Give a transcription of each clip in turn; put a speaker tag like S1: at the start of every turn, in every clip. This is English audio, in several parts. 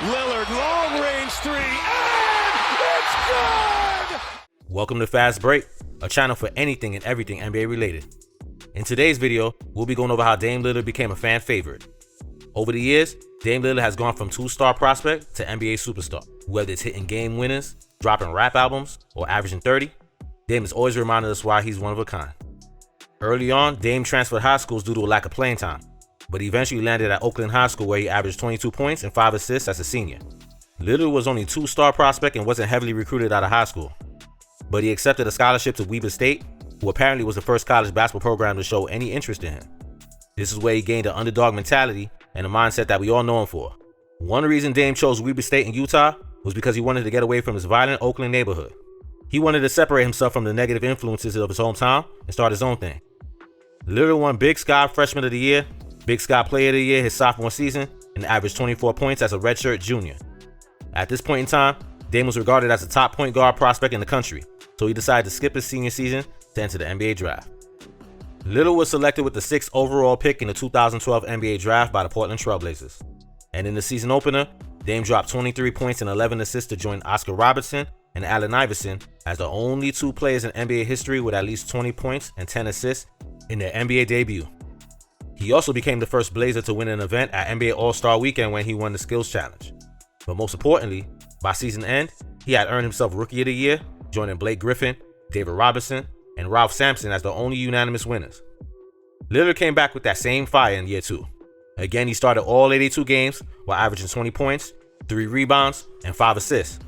S1: Lillard, long range three, and it's good!
S2: Welcome to Fast Break, a channel for anything and everything NBA related. In today's video, we'll be going over how Dame Lillard became a fan favorite. Over the years, Dame Lillard has gone from two-star prospect to NBA superstar. Whether it's hitting game winners, dropping rap albums, or averaging 30, Dame has always reminded us why he's one of a kind. Early on, Dame transferred high schools due to a lack of playing time, but he eventually landed at Oakland High School where he averaged 22 points and 5 assists as a senior. Lillard was only a two-star prospect and wasn't heavily recruited out of high school, but he accepted a scholarship to Weber State, who apparently was the first college basketball program to show any interest in him. This is where he gained an underdog mentality and a mindset that we all know him for. One reason Dame chose Weber State in Utah was because he wanted to get away from his violent Oakland neighborhood. He wanted to separate himself from the negative influences of his hometown and start his own thing. Lillard won Big Sky Freshman of the Year, Big Sky Player of the Year his sophomore season, and averaged 24 points as a redshirt junior. At this point in time, Dame was regarded as the top point guard prospect in the country, so he decided to skip his senior season to enter the NBA draft. Lillard was selected with the 6th overall pick in the 2012 NBA draft by the Portland Trail Blazers. And in the season opener, Dame dropped 23 points and 11 assists to join Oscar Robertson and Allen Iverson as the only two players in NBA history with at least 20 points and 10 assists in their NBA debut. He also became the first Blazer to win an event at NBA All-Star Weekend when he won the Skills Challenge. But most importantly, by season end, he had earned himself Rookie of the Year, joining Blake Griffin, David Robinson, and Ralph Sampson as the only unanimous winners. Lillard came back with that same fire in year 2. Again, he started all 82 games while averaging 20 points, 3 rebounds, and 5 assists.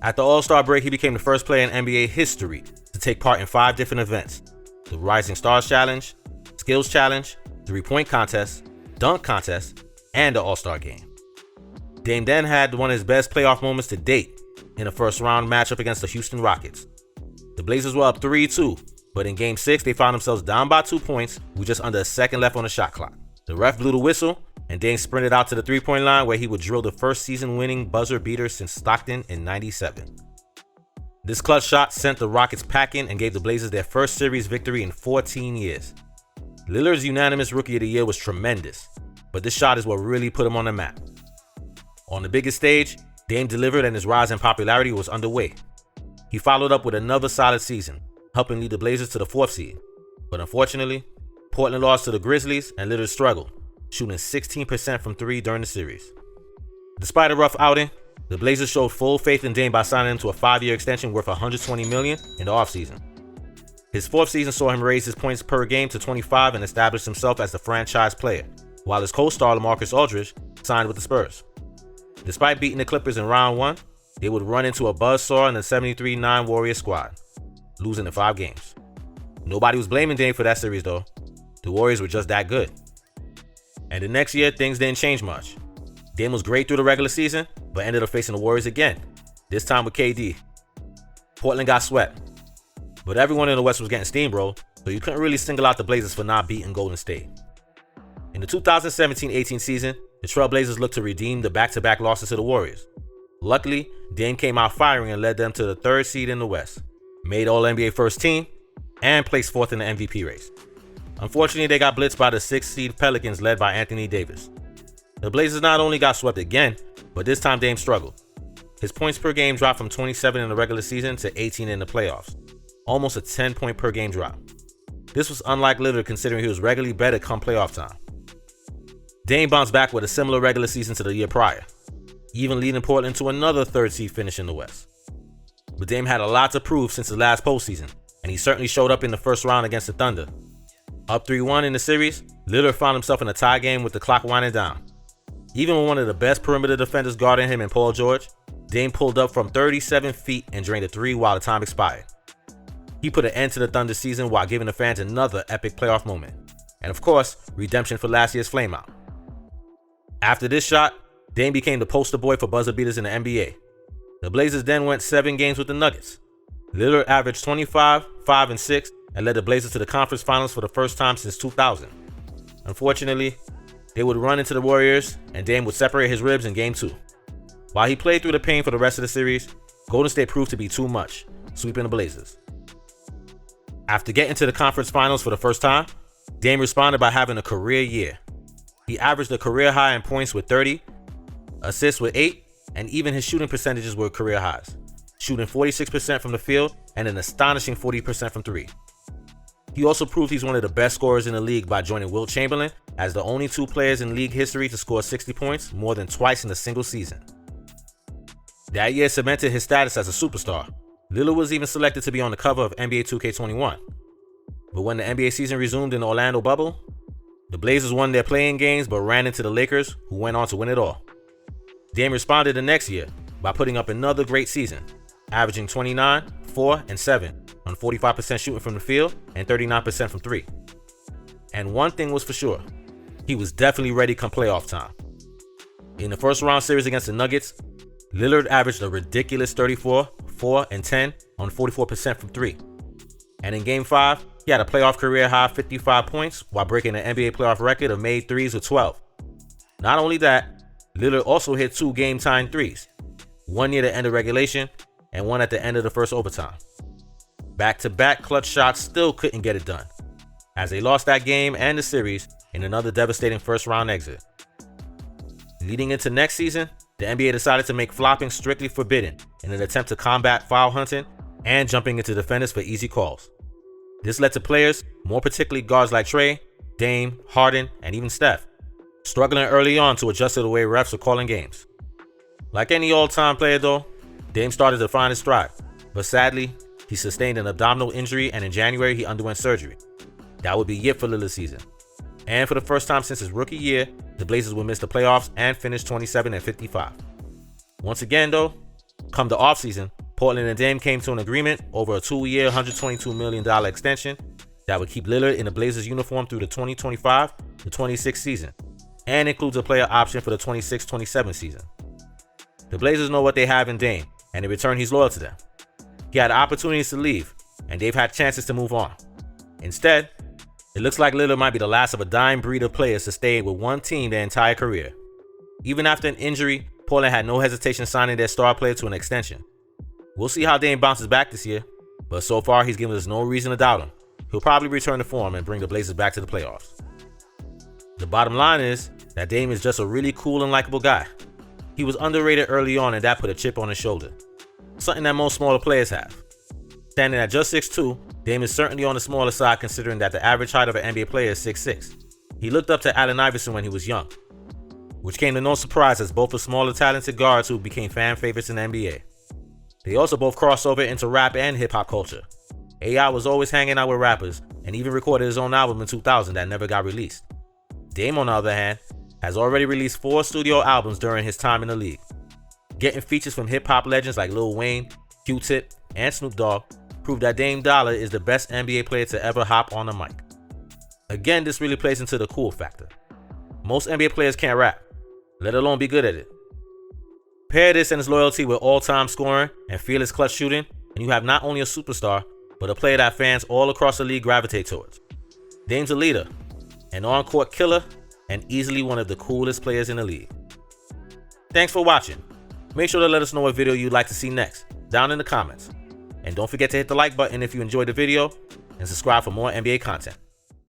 S2: At the All-Star break, he became the first player in NBA history to take part in 5 different events: the Rising Stars Challenge, Skills Challenge, 3-point contest, dunk contest, and the All-Star game. Dame then had one of his best playoff moments to date in a first-round matchup against the Houston Rockets. The Blazers were up 3-2, but in Game 6, they found themselves down by 2 points with just under a second left on the shot clock. The ref blew the whistle, and Dame sprinted out to the 3-point line where he would drill the first season-winning buzzer beater since Stockton in '97. This clutch shot sent the Rockets packing and gave the Blazers their first series victory in 14 years. Lillard's unanimous Rookie of the Year was tremendous, but this shot is what really put him on the map. On the biggest stage, Dame delivered and his rise in popularity was underway. He followed up with another solid season, helping lead the Blazers to the 4th seed. But unfortunately, Portland lost to the Grizzlies and Lillard struggled, shooting 16% from 3 during the series. Despite a rough outing, the Blazers showed full faith in Dame by signing him to a 5-year extension worth $120 million in the offseason. His 4th season saw him raise his points per game to 25 and establish himself as the franchise player, while his co-star LaMarcus Aldridge signed with the Spurs. Despite beating the Clippers in round 1, they would run into a buzzsaw in the 73-9 Warriors squad, losing in 5 games. Nobody was blaming Dame for that series though. The Warriors were just that good. And the next year, things didn't change much. Dame was great through the regular season, but ended up facing the Warriors again, this time with KD. Portland got swept, but everyone in the West was getting steamrolled, so you couldn't really single out the Blazers for not beating Golden State. In the 2017-18 season, the Trail Blazers looked to redeem the back-to-back losses to the Warriors. Luckily, Dame came out firing and led them to the 3rd seed in the West, made All-NBA first team, and placed 4th in the MVP race. Unfortunately, they got blitzed by the 6th seed Pelicans led by Anthony Davis. The Blazers not only got swept again, but this time Dame struggled. His points per game dropped from 27 in the regular season to 18 in the playoffs, almost a 10-point per game drop. This was unlike Lillard considering he was regularly better come playoff time. Dame bounced back with a similar regular season to the year prior, even leading Portland to another 3rd seed finish in the West. But Dame had a lot to prove since his last postseason, and he certainly showed up in the first round against the Thunder. Up 3-1 in the series, Lillard found himself in a tie game with the clock winding down. Even with one of the best perimeter defenders guarding him in Paul George, Dame pulled up from 37 feet and drained a 3 while the time expired. He put an end to the Thunder season while giving the fans another epic playoff moment. And of course, redemption for last year's flameout. After this shot, Dame became the poster boy for buzzer beaters in the NBA. The Blazers then went 7 games with the Nuggets. Lillard averaged 25, 5, and 6, and led the Blazers to the conference finals for the first time since 2000. Unfortunately, they would run into the Warriors, and Dame would separate his ribs in Game 2. While he played through the pain for the rest of the series, Golden State proved to be too much, sweeping the Blazers. After getting to the conference finals for the first time, Dame responded by having a career year. He averaged a career high in points with 30, assists with 8, and even his shooting percentages were career highs, shooting 46% from the field and an astonishing 40% from 3. He also proved he's one of the best scorers in the league by joining Wilt Chamberlain as the only 2 players in league history to score 60 points more than twice in a single season. That year cemented his status as a superstar. Lillard was even selected to be on the cover of NBA 2K21. But when the NBA season resumed in the Orlando bubble, the Blazers won their play-in games but ran into the Lakers, who went on to win it all. Dame responded the next year by putting up another great season, averaging 29, 4, and 7 on 45% shooting from the field and 39% from 3. And one thing was for sure, he was definitely ready come playoff time. In the first round series against the Nuggets, Lillard averaged a ridiculous 34, 4, and 10 on 44% from 3. And in Game 5, he had a playoff career high 55 points while breaking an NBA playoff record of made threes with 12. Not only that, Lillard also hit 2 game-tying threes, one near the end of regulation and one at the end of the first overtime. Back-to-back clutch shots still couldn't get it done, as they lost that game and the series in another devastating first-round exit. Leading into next season, the NBA decided to make flopping strictly forbidden in an attempt to combat foul hunting and jumping into defenders for easy calls. This led to players, more particularly guards like Trey, Dame, Harden, and even Steph, struggling early on to adjust to the way refs were calling games. Like any all-time player though, Dame started to find his stride, but sadly, he sustained an abdominal injury and in January he underwent surgery. That would be it for Lillard's season. And for the first time since his rookie year, the Blazers would miss the playoffs and finish 27-55. Once again though, come the offseason, Portland and Dame came to an agreement over a 2-year, $122 million extension that would keep Lillard in the Blazers uniform through the 2025-26 season, and includes a player option for the 26-27 season. The Blazers know what they have in Dame, and in return he's loyal to them. He had opportunities to leave, and they've had chances to move on. Instead, it looks like Lillard might be the last of a dying breed of players to stay with one team their entire career. Even after an injury, Portland had no hesitation signing their star player to an extension. We'll see how Dame bounces back this year, but so far he's given us no reason to doubt him. He'll probably return to form and bring the Blazers back to the playoffs. The bottom line is that Dame is just a really cool and likable guy. He was underrated early on and that put a chip on his shoulder, something that most smaller players have. Standing at just 6'2", Dame is certainly on the smaller side considering that the average height of an NBA player is 6'6". He looked up to Allen Iverson when he was young, which came to no surprise as both were smaller talented guards who became fan favorites in the NBA. They also both crossed over into rap and hip-hop culture. AI was always hanging out with rappers and even recorded his own album in 2000 that never got released. Dame, on the other hand, has already released 4 studio albums during his time in the league. Getting features from hip-hop legends like Lil Wayne, Q-Tip, and Snoop Dogg proved that Dame Dollar is the best NBA player to ever hop on the mic. Again, this really plays into the cool factor. Most NBA players can't rap, let alone be good at it. Pair this and his loyalty with all-time scoring and fearless clutch shooting, and you have not only a superstar, but a player that fans all across the league gravitate towards. Dame's a leader, an on-court killer, and easily one of the coolest players in the league. Thanks for watching. Make sure to let us know what video you'd like to see next, down in the comments. And don't forget to hit the like button if you enjoyed the video, and subscribe for more NBA content.